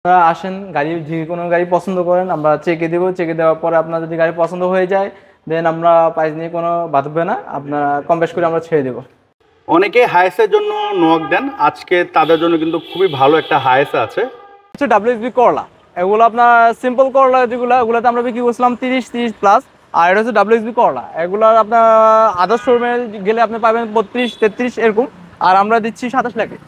আপনারা আসেন, গাড়ি যে কোনো গাড়ি পছন্দ করেন আমরা চেকে দেবো। চেকে দেওয়ার পরে আপনার যদি গাড়ি পছন্দ হয়ে যায় দেন আমরা প্রাইস নিয়ে কোনো বাধবে না, আপনারা কম বেশ করে আমরা ছেড়ে দেবো। অনেকে হায়েসের জন্য নক দেন, আজকে তাদের জন্য কিন্তু খুবই ভালো একটা হায়েস আছে। হচ্ছে WSB করলা, এগুলো আপনার সিম্পল করলা যেগুলো, ওগুলোতে আমরা বিক্রি করছিলাম 30 প্লাস। আর এটা হচ্ছে WSB করলা, এগুলোর আপনার আদার্স শোরুমে গেলে আপনি পাবেন 32-33 এরকম, আর আমরা দিচ্ছি 27 লাখে।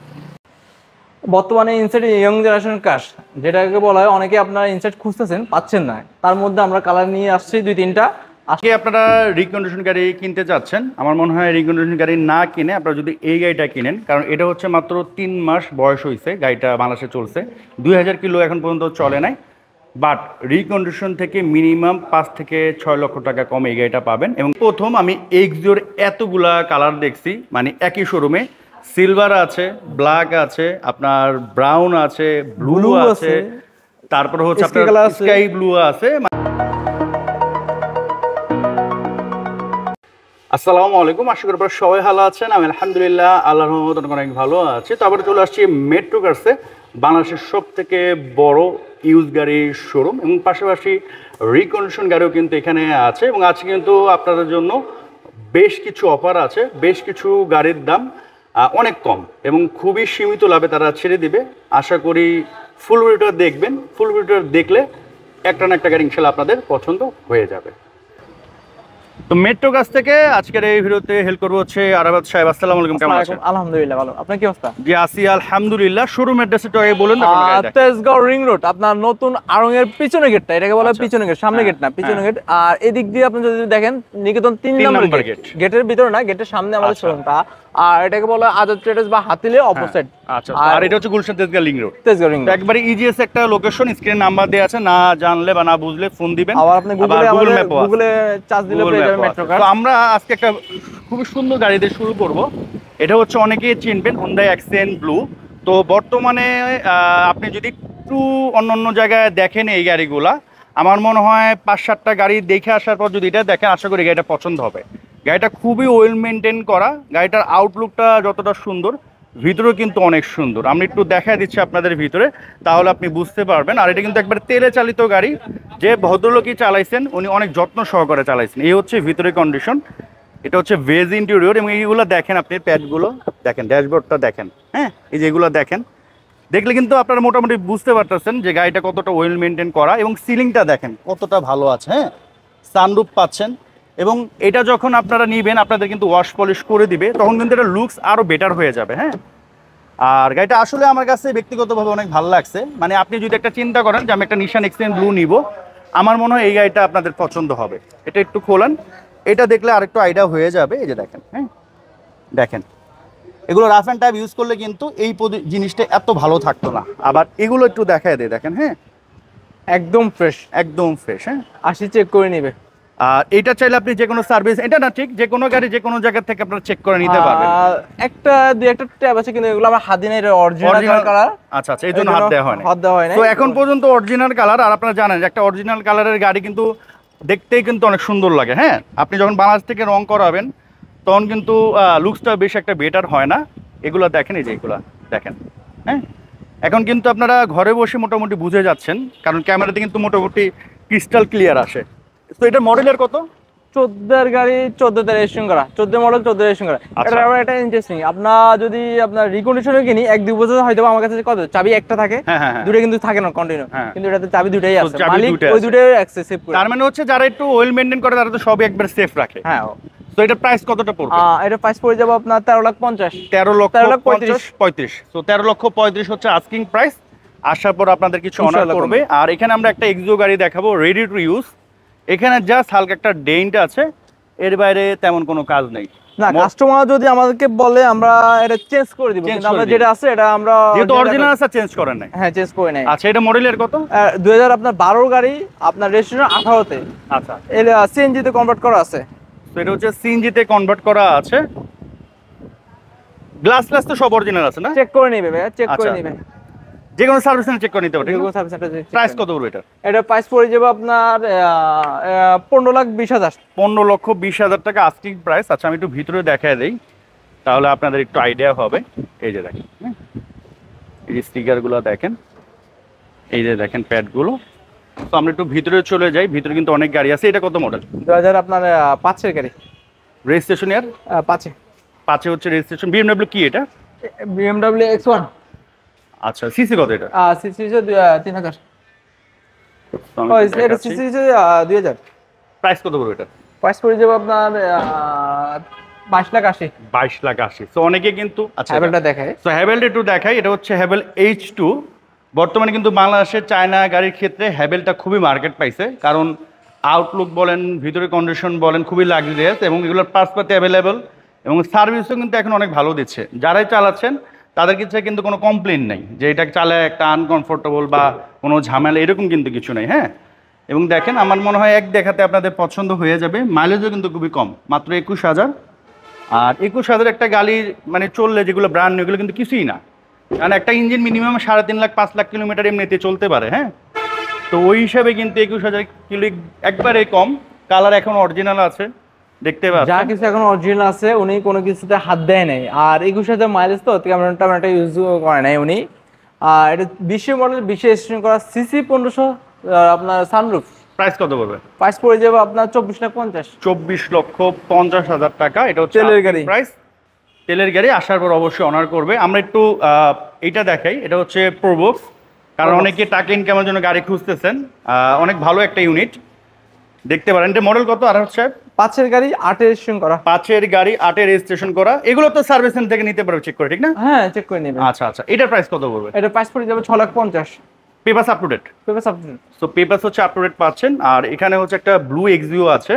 বর্তমানে ইনসাইড ইয়ং জেনারেশন কার যেটাকে বলা হয়, অনেকে আপনারা ইনসাইড খুঁজতেছেন পাচ্ছেন না, তার মধ্যে আমরা কালার নিয়ে আসছি 2-3টা। আজকে আপনারা রিকন্ডিশন গাড়ি কিনতে চাচ্ছেন, আমার মনে হয় রিকন্ডিশন গাড়ি না কিনে আপনারা যদি এই গাড়িটা কিনেন, কারণ এটা হচ্ছে মাত্র 3 মাস বয়স হয়েছে, গাড়িটা বাংলাদেশে চলছে 2000 কিলো এখন পর্যন্ত চলে নাই। বাট রিকন্ডিশন থেকে মিনিমাম 5 থেকে 6 লক্ষ টাকা কম এই গাড়িটা পাবেন। এবং প্রথম আমি এক্সিওর এতগুলা কালার দেখছি, মানে একই শোরুমে সিলভার আছে, ব্ল্যাক আছে, আপনার ব্রাউন আছে, ব্লু আছে, তারপর হচ্ছে আপনার স্কাই ব্লু আছে। আসসালামু আলাইকুম, আশা করি আপনারা সবাই ভালো আছেন। আমি আলহামদুলিল্লাহ আল্লাহর রহমতে অনেক ভালো আছি। তো আবার চলে আসছি মেট্রো কার্সে, বাংলাদেশের সব থেকে বড় ইউজ গাড়ির শোরুম, এবং পাশাপাশি রিকন্ডিশন গাড়িও কিন্তু এখানে আছে। এবং আজকে কিন্তু আপনাদের জন্য বেশ কিছু অফার আছে, বেশ কিছু গাড়ির দাম অনেক কম এবং খুবই সীমিত লাভে তারা ছেড়ে দিবে। আশা করি ফুল ভিডিওটা দেখবেন, ফুল ভিডিওটা দেখলে একটা না একটা গাড়ি ইনশাল্লাহ আপনাদের পছন্দ হয়ে যাবে। তো মেট্রো কাছ থেকে আজকের এই ভিডিওতে হেল্প করবো হচ্ছে আরাবাদ সাহেব। আসসালামু আলাইকুম, কেমন আছেন? আলহামদুলিল্লাহ ভালো, আপনার কি অবস্থা? জি আছি আলহামদুলিল্লাহ। শোরুম অ্যাড্রেস একটু আগে বলুন। তেজগাঁও রিং রোড, আপনার নতুন আড়ং এর পিছনে গেটটা, এটাকে বলা হয় পিছনে গেট, সামনে গেট না, পিছনে গেট। আর এদিক দিয়ে আপনি যদি দেখেন নিকেতন 3 নম্বর গেট, গেটের ভিতরে না, গেটের সামনে আমাদের শোরুমটা। আর এটাকে বলা হয় আজাদ ট্রেডার্স বা হাতিলে অপোজিট। আচ্ছা, আর এটা হচ্ছে Gulshan Tejgaon link road. Tejgaon ring road একবারে ইজিএস একটা লোকেশন, স্ক্রিনে নাম্বার দেয়া আছে, না জানলে বা না বুঝলে ফোন দিবেন। আবার আপনি গুগলে চার্জ দিলে পেয়ে যাবেন মেট্রো কার। তো আমরা আজকে একটা খুবই সুন্দর গাড়ি দিয়ে শুরু করব। এটা হচ্ছে অনেকেই চিনবেন, Hyundai Accent ব্লু। তো বর্তমানে আপনি যদি একটু অন্য জায়গায় দেখেন এই গাড়িগুলা, আমার মনে হয় 5-7টা গাড়ি দেখে আসার পর যদি এটা দেখেন, আশা করি গাড়িটা পছন্দ হবে। গাড়িটা খুবই ওয়েল মেনটেন করা, গাড়িটার আউটলুকটা যতটা সুন্দর, ভিতরেও কিন্তু অনেক সুন্দর। আমি একটু দেখা দিচ্ছি আপনাদের ভিতরে, তাহলে আপনি বুঝতে পারবেন। আর এটা কিন্তু একবার তেলে চালিত গাড়ি, যে ভদ্রলোকই চালাইছেন উনি অনেক যত্ন সহকারে চালাইছেন। এই হচ্ছে ভিতরের কন্ডিশন, এটা হচ্ছে ভেজ ইন্টেরিয়র। এবং এইগুলো দেখেন, আপনি প্যাডগুলো দেখেন, ড্যাশবোর্ডটা দেখেন, হ্যাঁ এই যে এগুলো দেখেন, দেখলে কিন্তু আপনারা মোটামুটি বুঝতে পারতেছেন যে গাড়িটা কতটা ওয়েল মেনটেন করা। এবং সিলিংটা দেখেন কতটা ভালো আছে, হ্যাঁ সানরুফ পাচ্ছেন। এবং এটা যখন আপনারা নিবেন, আপনাদের কিন্তু ওয়াশ পলিশ করে দিবে, তখন কিন্তু এটা লুকস আরও বেটার হয়ে যাবে। হ্যাঁ, আর গাড়িটা আসলে আমার কাছে ব্যক্তিগতভাবে অনেক ভালো লাগছে। মানে আপনি যদি একটা চিন্তা করেন যে আমি একটা নিশান এক্সেন্ট ব্লু নিব, আমার মনে হয় এই গাড়িটা আপনাদের পছন্দ হবে। এটা একটু খোলেন, এটা দেখলে আরেকটু আইডিয়া হয়ে যাবে। এই যে দেখেন, হ্যাঁ দেখেন, এগুলো রাফ অ্যান্ড টাইপ ইউজ করলে কিন্তু এই জিনিসটা এত ভালো থাকতো না। আবার এগুলো একটু দেখায় দেয়, দেখেন, হ্যাঁ একদম ফ্রেশ, একদম ফ্রেশ। হ্যাঁ, আসি চেক করে নেবে। আর এটা চাইলে আপনি যে কোনো সার্ভিস, এটা না ঠিক, যে কোনো গাড়ি যে কোনো জায়গা থেকে আপনারা চেক করে নিতে পারবেন। একটা ট্যাব আছে, কিন্তু এগুলো আমার হাত দিয়ে অরিজিনাল কালার। আচ্ছা, এই জন্য হাত দেওয়া হয় না। তো এখন পর্যন্ত অরিজিনাল কালার। আর আপনারা জানেন যে একটা অরিজিনাল কালারের গাড়ি কিন্তু দেখতেই কিন্তু অনেক সুন্দর লাগে। হ্যাঁ, আপনি যখন বাংলাদেশ থেকে রং করাবেন তখন কিন্তু লুকসটা বেশ একটা বেটার হয় না। এগুলো দেখেন, এই যে এগুলো দেখেন, হ্যাঁ এখন কিন্তু আপনারা ঘরে বসে মোটামুটি বুঝে যাচ্ছেন, কারণ ক্যামেরাতে কিন্তু মোটামুটি ক্রিস্টাল ক্লিয়ার আসে। তো এটা মডেলের কত? 14 গাড়ি, 14তে রেজিস্ট্রেশন করা, 14 মডেল, 14 রেজিস্ট্রেশন করা। এটা ইন্টারেস্টিং, আপনার যদি আপনার রিকন্ডিশনে কিনি 1-2 বছর হয়তো আমার কাছে কত চাবি একটা থাকে, দুটো কিন্তু থাকে না কন্টিনিউ, কিন্তু এটাতে চাবি দুটাই আছে, মালিক ওই দুটোই অ্যাক্সেসিভ করে। তার মানে হচ্ছে যারা একটু ওয়েল মেইনটেইন করে তারা তো সবই একবার সেফ রাখে। হ্যাঁ, তো এটা প্রাইস কতটা পড়বে? এটা প্রাইস পড়ে যাবে আপনার 13,50,000। 13,35,000। তো 13,35,000 হচ্ছে আস্কিং প্রাইস। আসার পর আপনাদের কিছু অনার করবে। আর এখানে আমরা একটা এক্সো গাড়ি দেখাবো, রেডি টু ইউজ। এখানে জাস্ট হালকা একটা ডেন্ট আছে, এর বাইরে তেমন কোনো কাজ নেই। না, কাস্টমার যদি আমাদেরকে বলে আমরা এটা চেঞ্জ করে দিব, কিন্তু আমরা যেটা আছে এটা আমরা যেহেতু অরিজিনাল আছে চেঞ্জ করেন নাই। হ্যাঁ, চেঞ্জ করে নাই। আচ্ছা, এটা মডেলের কত? 2012 গাড়ি, আপনার রেজিস্ট্রেশন 18তে। আচ্ছা, এটা সিএনজি তে কনভার্ট করা আছে। তো এটা হচ্ছে সিএনজি তে কনভার্ট করা আছে। গ্লাস তো সব অরিজিনাল আছে না? চেক করে নেবে ভাই, চেক করে নেবে। যে কোনো সার্ভিস সেন্টার চেক করে নিতে পারবে। যে কোনো সার্ভিস সেন্টার। প্রাইস কত পড়বে এটা? এটা প্রাইস পড়ে যাবে আপনার 15,20,000। 15,20,000 টাকা আস্কিং প্রাইস। আচ্ছা, আমি একটু ভিতরে দেখায় দেই, তাহলে আপনাদের একটু আইডিয়া হবে। এই যে দেখেন, এই যে স্টিকারগুলো দেখেন, এই যে দেখেন প্যাডগুলো। তো আমরা একটু ভিতরে চলে যাই, ভিতরে কিন্তু অনেক গাড়ি আছে। এটা কত মডেল? 2000 আপনার 5 এর গাড়ি। রেজিস্ট্রেশন ইয়ার 5 এ। 5 হচ্ছে রেজিস্ট্রেশন। বিএমডব্লিউ কি এটা? BMW X1। আচ্ছা, সিসি কত এটা? সিসি 3000। এটা সিসি 2000। প্রাইস কত পড়বে এটা? প্রাইস পড়ে যাবে আপনার 22,80,000। 22,80,000। তো অনেকে কিন্তু আচ্ছা হ্যাভেলটা দেখায়। তো হ্যাভেলটা একটু দেখাই। এটা হচ্ছে হ্যাভেল H2। বর্তমানে কিন্তু বাংলাদেশে চায়না গাড়ির ক্ষেত্রে হ্যাভেলটা খুবই মার্কেট পাইছে, কারণ আউটলুক বলেন, ভিতরে কন্ডিশন বলেন, খুবই লাক্সারিয়াস এবং এগুলোর পার্টসপাতি অ্যাভেলেবল এবং সার্ভিসও কিন্তু এখন অনেক ভালো দিচ্ছে। যারাই চালাচ্ছেন তাদের ক্ষেত্রে কিন্তু কোনো কমপ্লেন নেই যে এটা চালায় একটা আনকমফোর্টেবল বা কোনো ঝামেলা, এরকম কিন্তু কিছু নেই। হ্যাঁ, এবং দেখেন আমার মনে হয় এক দেখাতে আপনাদের পছন্দ হয়ে যাবে। মাইলেজও কিন্তু খুবই কম, মাত্র 21,000। আর 21,000 একটা গাড়ি মানে চললে, যেগুলো ব্র্যান্ড নিউ, এগুলো কিন্তু কিছুই না, কারণ একটা engine minimum 3.5 lakh 5 lakh kilometre এমনিতে চলতে পারে। হ্যাঁ, তো ওই হিসাবে কিন্তু 21,000 কিলো একবারে কম। কালার এখন অরিজিনাল আছে, দেখতে যা পাচ্ছেন। কিছু এখন অরিজিনাল আছে, উনি কোনো কিছুতে হাত দেয় নাই। আর 21,000 মাইলেজ তো ক্যামেরাটা ইউজ করে নাই উনি। আর এটা 20 মডেল, 20 রেজিস্ট্রেশন করা, সিসি 1500, আপনার সানরুফ। প্রাইস কত পড়বে? প্রাইস পড়ে যাবে আপনার 24,50,000। 24,50,000 টাকা। এটা হচ্ছে তেলের গাড়ি। প্রাইস। তেলের গাড়ি আসার পর অবশ্যই অনার করবে। আমরা একটু এটা দেখাই। এটা হচ্ছে প্রোবক্স, কারণ অনেকে টাকা ইনকামের জন্য গাড়ি খুঁজতেছেন। অনেক ভালো একটা ইউনিট, দেখতে পারেন। এটা মডেল কত? আর হচ্ছে 5 এর গাড়ি, 8 এর রেজিস্ট্রেশন করা। 5 এর গাড়ি, 8 এর রেজিস্ট্রেশন করা। এগুলো তো সার্ভিস সেন্টার থেকে নিতে পারবে চেক করে, ঠিক না? হ্যাঁ, চেক করে নেবেন। আচ্ছা আচ্ছা, এটার প্রাইস কত পড়বে? এটা প্রাইস পড়ে যাবে 6,50,000। Papers up to date? Papers update. So papers হচ্ছে আপ টু ডেট পাচ্ছেন। আর এখানে হচ্ছে একটা ব্লু এক্সিও আছে।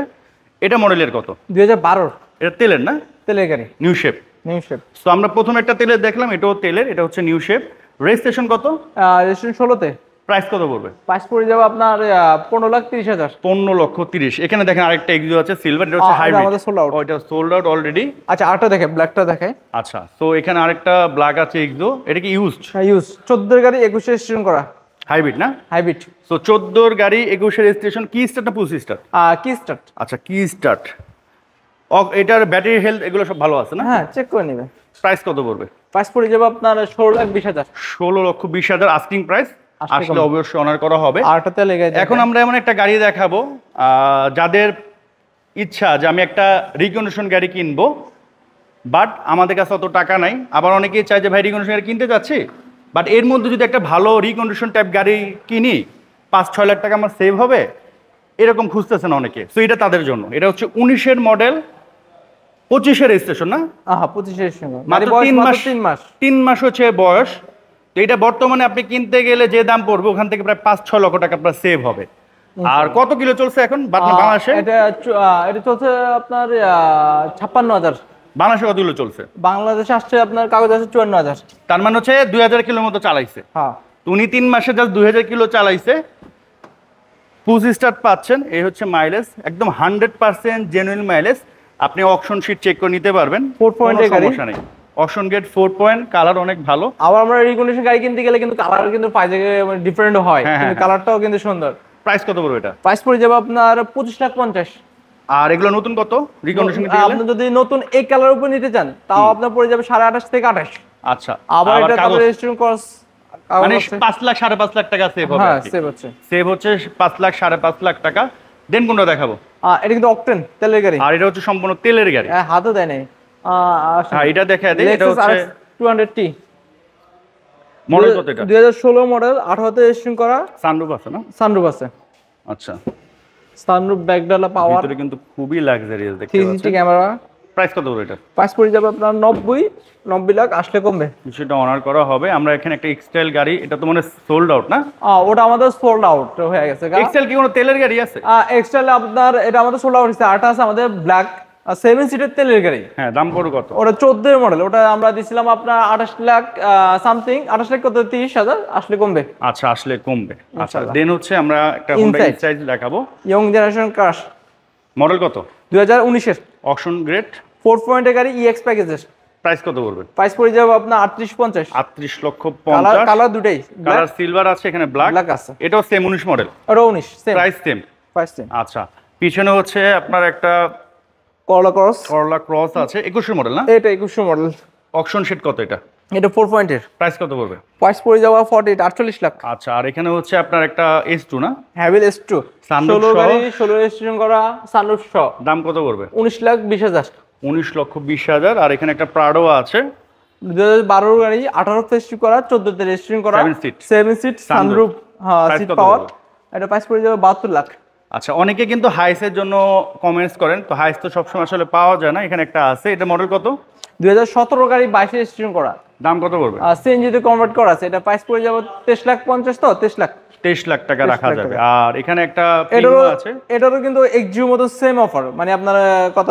এটা মডেলের কত? 2012। এটা তেলের না? তেলের গাড়ি, new shape. New shape. So আমরা প্রথমে একটা তেলের দেখলাম, এটাও তেলের, এটা হচ্ছে নিউ শেপ। রেজিস্ট্রেশন কত? রেজিস্ট্রেশন 16-তে। প্রাইস কত পড়বে? প্রাইস পড়ে যাবে আপনার 15,30,000। 15,30,000। এখানে দেখেন আরেকটা এক্সিও আছে সিলভার, এটা হচ্ছে এটা হাইব্রিড। আমাদের sold out। ওইটা সোল্ড আউট অলরেডি। আচ্ছা, আরটা দেখে, ব্ল্যাকটা দেখে। আচ্ছা, সো এখানে আরেকটা ব্ল্যাক আছে এক্সিও। এটা কি ইউজড? ইউজ 14 এর গাড়ি, 21 রেজিস্ট্রেশন করা, হাইব্রিড না? হাইব্রিড। সো 14 গাড়ি, 21 রেজিস্ট্রেশন। কি স্টার্ট না পুসি স্টার্ট? কি স্টার্ট। আচ্ছা, কি স্টার্ট। এটার ব্যাটারি হেলথ এগুলো সব ভালো আছে না? হ্যাঁ, চেক করে নেবেন। প্রাইস কত পড়বে? প্রাইস পড়ে যাবে আপনার 16,20,000। 16,20,000 আস্কিং প্রাইস। আসলে অবশ্যই অনার করা হবে। আরটা তেলের গাড়ি। এখন আমরা এমন একটা গাড়ি দেখাবো, যাদের ইচ্ছা যে আমি একটা রিকন্ডিশন গাড়ি কিনবো, বাট আমাদের কাছে অত টাকা নাই। আবার অনেকেই চায় যে ভাই রিকন্ডিশন গাড়ি কিনতে যাচ্ছি, বাট এর মধ্যে যদি একটা ভালো রিকন্ডিশন টাইপ গাড়ি কিনি, 5-6 লাখ টাকা আমার সেভ হবে, এরকম খুঁজতেছেন অনেকে। তো এটা তাদের জন্য। এটা হচ্ছে 19-এর মডেল, 25-এর রেজিস্ট্রেশন না? 25 রেজিস্ট্রেশন করা, মাত্র 3 মাস। 3 মাস হচ্ছে বয়স। তো এটা বর্তমানে আপনি কিনতে গেলে যে দাম পড়বে, ওখান থেকে প্রায় 5-6 লক্ষ টাকা আপনার সেভ হবে। আর কত কিলো চলছে এখন বাংলাদেশে? এটা চলছে আপনার 56,000। বাংলাদেশে কত কিলো চলছে? বাংলাদেশে আসছে আপনার কাগজ আছে 54,000। তার মানে হচ্ছে 2,000 কিলোর মতো চালাইছে। হ্যাঁ, তো উনি 3 মাসে জাস্ট 2,000 কিলো চালাইছে। পুশ স্টার্ট পাচ্ছেন। এই হচ্ছে মাইলেজ, একদম 100% জেনুইন মাইলেজ। আপনি অকশন শিট চেক করে নিতে পারবেন। 4 পয়েন্টের গাড়ি, সমস্যা নেই। অকশন গেট 4 পয়েন্ট, কালার অনেক ভালো। আবার আমরা রিকন্ডিশন গাড়ি কিনতে গেলে কিন্তু কালার কিন্তু পাই জায়গায় ডিফারেন্ট হয়, কিন্তু কালারটাও কিন্তু সুন্দর। প্রাইস কত পড়বে এটা? প্রাইস পড়ে যাবে আপনার 25,50,000। আর এগুলো নতুন কত রিকন্ডিশন? আপনি যদি নতুন এই কালার উপর নিতে চান, তাও আপনার পড়ে যাবে 28,500 থেকে 28। আচ্ছা, আবার এটা কাগজ রেজিস্ট্রেশন কস মানে 5 লাখ 5.5 লাখ টাকা সেভ হবে। হ্যাঁ, সেভ হচ্ছে। সেভ হচ্ছে 5 লাখ 5.5 লাখ টাকা। দেন কোনটা দেখাবো? এটা কিন্তু অকটেন তেলের গাড়ি। আর এটা হচ্ছে সম্পূর্ণ তেলের গাড়ি। হাতও দেয় নাই। হ্যাঁ, এটা দেখা দেই। এটা হচ্ছে 200T মডেল কত এটা? 2016 মডেল, 18তে রেজিস্ট্রেশন করা। সানরুফ আছে না? সানরুফ আছে। আচ্ছা, সানরুফ, ব্যাকডালা, পাওয়ার, ভিতরে কিন্তু খুবই লাক্সারিয়াস দেখতে 360 পাচ্ছেন। ক্যামেরা। প্রাইস কত পড়বে এটা? প্রাইস পড়ে যাবে আপনার 90 লাখ, আসলে কমবে। সেটা অনার করা হবে। আমরা এখানে একটা এক্সটাইল গাড়ি, এটা তো মানে সোল্ড আউট না? ওটা আমাদের সোল্ড আউট হয়ে গেছে। এক্সটাইল কি কোনো তেলের গাড়ি আছে? এক্সট্রা আপনার এটা আমাদের সোল্ড আউট হচ্ছে। আরটা আছে আমাদের ব্ল্যাক 7 সিটের তেলের গাড়ি। হ্যাঁ, দাম পড়বে কত? ওটা 14 এর মডেল। ওটা আমরা দিছিলাম আপনার 28 লাখ সামথিং, 28 লাখ কত, 30,000, আসলে কমবে। আচ্ছা, আসলে কমবে। আচ্ছা, দেন হচ্ছে আমরা একটা হোন্ডা ইনসাইড দেখাবো। Young generation crush. মডেল কত? 2019 এর অকশন গ্রেড 4 পয়েন্টের গাড়ি, EX প্যাকেজের। প্রাইস কত পড়বে? প্রাইস পড়ে যাবে আপনার 38,50। 38,50,000। কালার দুটাই, কালার সিলভার আছে, এখানে ব্ল্যাক আছে। এটাও সেম 19 মডেল। ওটা 19 সেম প্রাইস সেম। আচ্ছা, পিছনে হচ্ছে আপনার একটা করলা ক্রস আছে 21 মডেল না? এটা 21 মডেল। অকশন শিট কত এটা? এটা 4 পয়েন্টের। প্রাইস কত পড়বে? প্রাইস পড়ে যাওয়া 48 48 লাখ। আচ্ছা, আর এখানে হচ্ছে আপনার একটা S2 না? হ্যাভেল S2 সানরুফ 16 সহ? গাড়ি 16 রেজিস্ট্রেশন করা সানরুফ সহ। দাম কত পড়বে? 19,20,000। 19,20,000। আর এখানে একটা প্রাডো আছে 2012 গাড়ি 18 রেজিস্ট্রেশন করা 14 তে রেজিস্ট্রেশন করা 7 সিট সানরুফ, হ্যাঁ Price সিট কত পাওয়ার। পড়বে? এটা প্রাইস পড়ে যাবে 72 লাখ। আচ্ছা, অনেকে কিন্তু হাইসের জন্য কমেন্টস করেন, তো হাইস তো সবসময় আসলে পাওয়া যায় না, এখানে একটা আছে। এটা মডেল কত? 2017 গাড়ি 22 রেজিস্ট্রেশন করা, দাম কত পড়বে? সিএনজি তে কনভার্ট করা আছে। এটা প্রাইস পড়ে যাবে 23,50,000 তো 23 লাখ। 23 লাখ টাকা 23 রাখা লাখ যাবে। টাকা। আর এখানে একটা এটারও প্রিমিও আছে। এটারও কিন্তু এক্সজিও মতো সেম অফার, মানে আপনার কত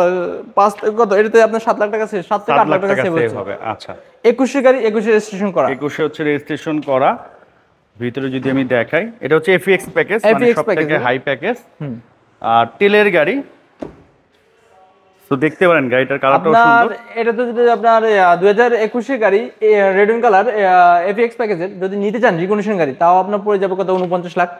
5 কত এটাতে আপনার 7 লাখ টাকা সেভ, 7 থেকে 8 লাখ টাকা সেভ সেভ হচ্ছে। হবে। আচ্ছা, 21 গাড়ি 21 রেজিস্ট্রেশন করা। 21 হচ্ছে রেজিস্ট্রেশন করা। ভিতরে যদি আমি দেখাই, এটা হচ্ছে FX প্যাকেজ, মানে FX সবথেকে প্যাকেজ, হাই প্যাকেজ। হুম। আর তেলের গাড়ি, তো দেখতে পারেন গাড়িটার কালারটাও আপনার সুন্দর। এটা তো যদি আপনার 2021 গাড়ি রেড অ্যান্ড কালার FX প্যাকেজের যদি নিতে চান রিকন্ডিশন গাড়ি, তাও আপনার পড়ে যাবে কত 49 লাখ।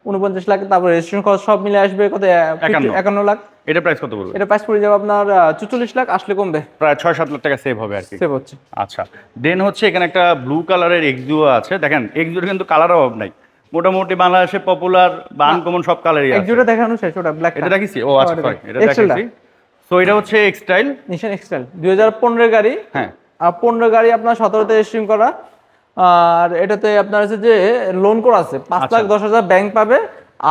49 লাখ, তারপর রেজিস্ট্রেশন খরচ সব মিলে আসবে কত 51 লাখ। এটা প্রাইস কত পড়বে? এটা প্রাইস পড়ে যাবে আপনার 44 লাখ, আসলে কমবে, প্রায় 6-7 লাখ টাকা সেভ হবে আর কি। সেভ হচ্ছে। আচ্ছা, দেন হচ্ছে এখানে একটা ব্লু কালারের এক্সিও আছে। দেখেন এক্সিওর কিন্তু কালার অভাব নাই, মোটামুটি বাংলাদেশে পপুলার বা আনকমন সব কালারই আছে। একজোটা দেখানো শেষ, ওটা ব্ল্যাক। এটা দেখিছি? ও আচ্ছা, সরি, এটা এক্সেলটা। দেখাইছি। সো এটা হচ্ছে এক্সটাইল, নিশান এক্সটাইল 2015 গাড়ি। হ্যাঁ। আর 15 গাড়ি আপনার 17 তে রেজিস্ট্রেশন করা। আর এটাতে আপনার হচ্ছে যে লোন করা আছে 5,10,000 ব্যাংক পাবে,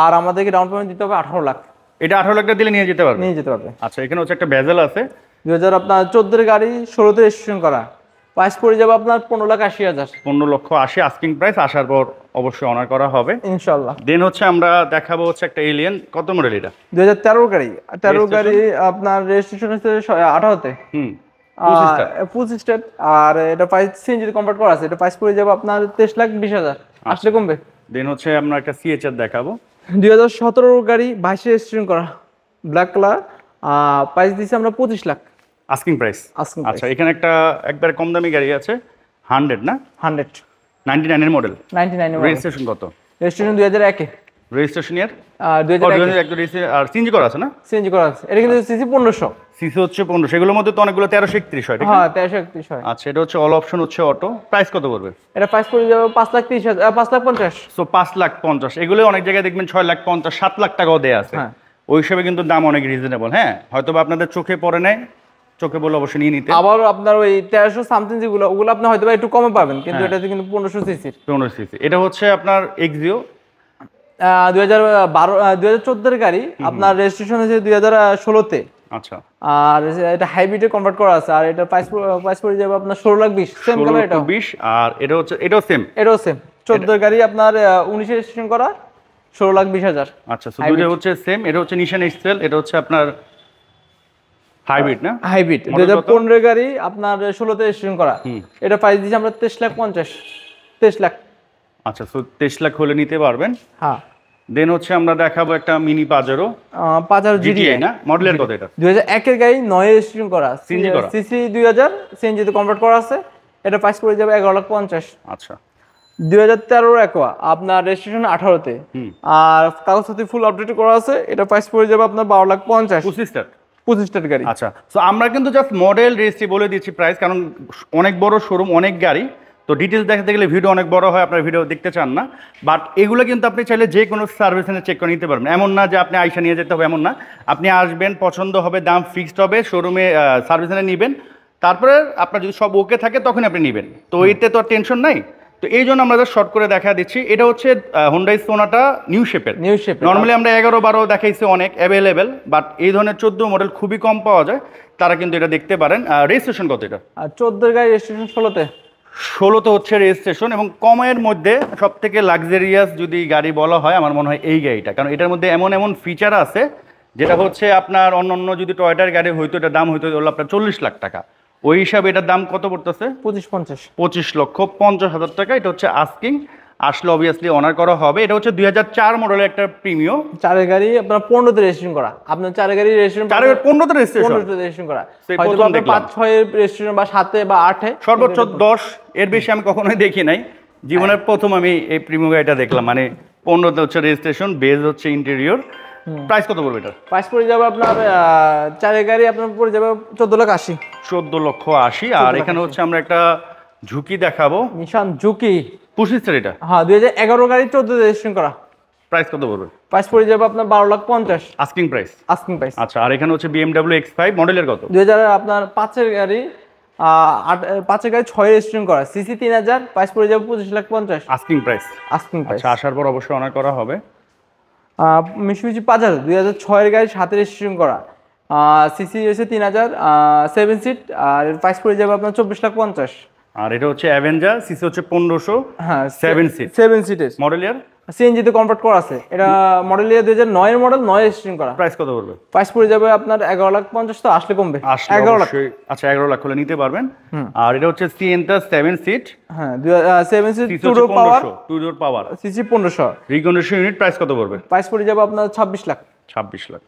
আর আমাদেরকে ডাউন পেমেন্ট দিতে হবে 18 লাখ। এটা 18 লাখ টাকা দিলে নিয়ে যেতে পারবে? নিয়ে যেতে পারবে। আচ্ছা, এখানে হচ্ছে একটা বেজেল আছে 2014 গাড়ি 16 তে রেজিস্ট্রেশন করা, প্রাইস পড়ে যাবে আপনার 15,80,000 15,80,000 আস্কিং প্রাইস। আসার পর অবশ্যই অনার করা হবে ইনশাআল্লাহ। দেন হচ্ছে আমরা দেখাবো হচ্ছে একটা এলিয়ান। কত মডেল এটা? 2013 গাড়ি, 13 গাড়ি আপনার রেজিস্ট্রেশন হচ্ছে 18 তে, 25 স্টেট। আর এটা প্রাইস সিএনজি তে কনভার্ট করা আছে। এটা প্রাইস পড়ে যাবে আপনার 23,20,000, আসলে কমবে। দেন হচ্ছে আমরা একটা সিএচআর দেখাবো 2017 গাড়ি 22 রেজিস্ট্রেশন করা, ব্ল্যাক কালার, প্রাইস দিয়েছি আমরা 25 লাখ আস্কিং প্রাইস। asking আচ্ছা, এখানে একটা একবার কম দামি গাড়ি আছে 100 না, 100 99 এর মডেল। 99 এর রেজিস্ট্রেশন কত? রেজিস্ট্রেশন 2001 এ, রেজিস্ট্রেশন ইয়ার 2001 আর সিএনজি করা আছে না? সিএনজি করা আছে। এটা কিন্তু সিসি 1500, সিসি হচ্ছে 1500, সেগুলোর মধ্যে তো অনেকগুলো 1331 হয়, ঠিক না? হ্যাঁ 1331 হয়। আচ্ছা, এটা হচ্ছে অল অপশন হচ্ছে অটো। প্রাইস কত পড়বে? এটা প্রাইস পড়ে যাবে 5,30,000, 5,50,000। সো 5,50,000। এগুলো অনেক জায়গায় দেখবেন 6,50,000, 7 লাখ টাকাও দেয়া আছে। হ্যাঁ। ওই হিসেবে কিন্তু দাম অনেক রিজনেবল। হ্যাঁ, হয়তো বা আপনাদের চোখে পড়ে নাই, চোখে বলে অবশ্যই নিয়ে নিতে। আবার আপনার ওই 1300 সামথিং যেগুলো, ওগুলো আপনি হয়তো বা একটু কমে পাবেন, কিন্তু এটাতে কিন্তু 1500 সিসির। 15 সিসি। এটা হচ্ছে আপনার এক্সিও 2014 এর গাড়ি, আপনার রেজিস্ট্রেশন হচ্ছে 2016 তে। আচ্ছা, আর এটা হাইব্রিডে কনভার্ট করা আছে। আর এটা প্রাইস পড়ে যাবে আপনার 16,20,000, সেম কালার। এটা 16,20,000। আর এটা হচ্ছে, এটাও সেম? এটাও সেম। 14 গাড়ি আপনার 19 রেজিস্ট্রেশন করা, 16,20,000। আচ্ছা, সো দুটো হচ্ছে সেম। এটা হচ্ছে নিশান এক্সেল, এটা হচ্ছে আপনার হাইব্রিড না? হাইব্রিড 2015 গাড়ি আপনার 16 তে রেজিস্ট্রেশন করা। এটা প্রাইস দিচ্ছি আমরা 23,50,000, 23 লাখ। আচ্ছা, সো 23 লাখ হলে নিতে পারবেন। হ্যাঁ। দেন হচ্ছে আমরা দেখাবো একটা মিনি পাজেরো 5000 জিটিআই না, মডেলের কত এটা? 2001 এর গাড়ি 9 রেজিস্ট্রেশন করা, সিএনজি করা? সিসি 2000, সিএনজি তে কনভার্ট করা আছে। এটা প্রাইস পড়ে যাবে 11,50,000। আচ্ছা, 2013 একোয়া আপনার রেজিস্ট্রেশন 18 তে, আর কাগজপত্র ফুল আপডেট করা আছে। এটা প্রাইস পড়ে যাবে আপনার 12,50,000। 25 গাড়ি। আচ্ছা, সো আমরা কিন্তু জাস্ট মডেল রেজিস্ট্রি বলে দিচ্ছি প্রাইস, কারণ অনেক বড় শোরুম, অনেক গাড়ি, তো ডিটেলস দেখাতে গেলে ভিডিও অনেক বড় হয়, আপনার ভিডিও দেখতে চান না। বাট এগুলো কিন্তু আপনি চাইলে যে কোনো সার্ভিস সেন্টারে চেক করে নিতে পারবেন। এমন না যে আপনি আইসা নিয়ে যেতে হবে, এমন না। আপনি আসবেন, পছন্দ হবে, দাম ফিক্সড হবে, শোরুমে সার্ভিস সেন্টারে নেবেন, তারপরে আপনার যদি সব ওকে থাকে তখন আপনি নেবেন। তো এতে তো আর টেনশন নাই। তো এই জন্য আমরা শর্ট করে দেখা দিচ্ছি। এটা হচ্ছে হোন্ডাই সোনাটা নিউ শেপের। নর্মালি আমরা 11-12 দেখাইছি অনেক অ্যাভেলেবেল, বাট এই ধরনের 14 মডেল খুবই কম পাওয়া যায়, তারা কিন্তু এটা দেখতে পারেন। রেজিস্ট্রেশন কত এটা? আর 14 গাড়ি রেজিস্ট্রেশন 16 তে। 16 হচ্ছে রেজিস্ট্রেশন, এবং কমের মধ্যে সব থেকে লাক্সারিয়াস যদি গাড়ি বলা হয় আমার মনে হয় এই গাড়িটা, কারণ এটার মধ্যে এমন এমন ফিচার আছে যেটা হচ্ছে আপনার অন্য যদি টয়োটার গাড়ি হইতো এটার দাম হইতো হলো আপনার 40 লাখ টাকা। ওই হিসাবে এটার দাম কত পড়তেছে? 25,50,000 টাকা। এটা হচ্ছে আস্কিং, আসলে অবভিয়াসলি অনার করা হবে। এটা হচ্ছে 2004 মডেলের একটা প্রিমিও। 4 গাড়ি আপনার 15 তে রেজিস্ট্রেশন করা। আপনার 4 গাড়ি রেজিস্ট্রেশন 15 তে রেজিস্ট্রেশন করা। হয়তো আপনার 5-6 এর রেজিস্ট্রেশন বা 7 বা 8 এ, সর্বোচ্চ 10 এর বেশি আমি কখনোই দেখি নাই। জীবনের প্রথম আমি এই প্রিমিও গাড়িটা দেখলাম। মানে 15 তে হচ্ছে রেজিস্ট্রেশন, বেজ হচ্ছে ইন্টেরিয়র। প্রাইস কত পড়বে এটা? প্রাইস পড়ে যাবে আপনার 4 গাড়ি আপনার পড়ে যাবে 14,80,000। 14,80,000। আর এখানে হচ্ছে আমরা একটা ঝুঁকি দেখাবো, নিশান জুকি। পুষিচ্ছে এটা, হ্যাঁ 2011 গাড়ি 14 রেজিস্ট্রেশন করা। প্রাইস কত পড়বে? প্রাইস পড়ে যাবে আপনার 12,50,000 আস্কিং প্রাইস। Asking price. আচ্ছা, আর এখানে হচ্ছে BMW X5 মডেলের কত? 2000 আপনার 5 এর গাড়ি, 5 এর গাড়ি 6 রেজিস্ট্রেশন করা, সিসি 3000, প্রাইস পড়ে যাবে 25,50,000 আস্কিং প্রাইস। Asking price. আচ্ছা, আসার পর অবশ্যই অনার করা হবে। মিশুবিশি পাজারো 2006 এর গাড়ি 7 রেজিস্ট্রেশন করা, সিসি হচ্ছে 3000, 7 সিট, আর এর প্রাইস পড়ে যাবে আপনার 24,50,000। আর এটা হচ্ছে অ্যাভেঞ্জার, সিসি হচ্ছে 1500, হ্যাঁ 7 সিট, 7 সিটের মডেল ইয়ার সিএনজি তে কনভার্ট করা আছে। এটা মডেল ইয়ার 2009 এর মডেল, 9 রেজিস্ট্রেশন করা। প্রাইস কত পড়বে? প্রাইস পড়ে যাবে আপনার 11,50,000, তো আসলে কমবে। আসলে 11 লাখ। অবশ্যই। আচ্ছা, 11 লাখ হলে নিতে পারবেন। আর এটা হচ্ছে সিএনটা 7 সিট, হ্যাঁ 7 সিট, সিসি 2 হচ্ছে ডোর পাওয়ার, 1500, 2 ডোর পাওয়ার, সিসি 1500। রিকন্ডিশন ইউনিট প্রাইস কত পড়বে? প্রাইস পড়ে যাবে আপনার 26 লাখ। 26 লাখ।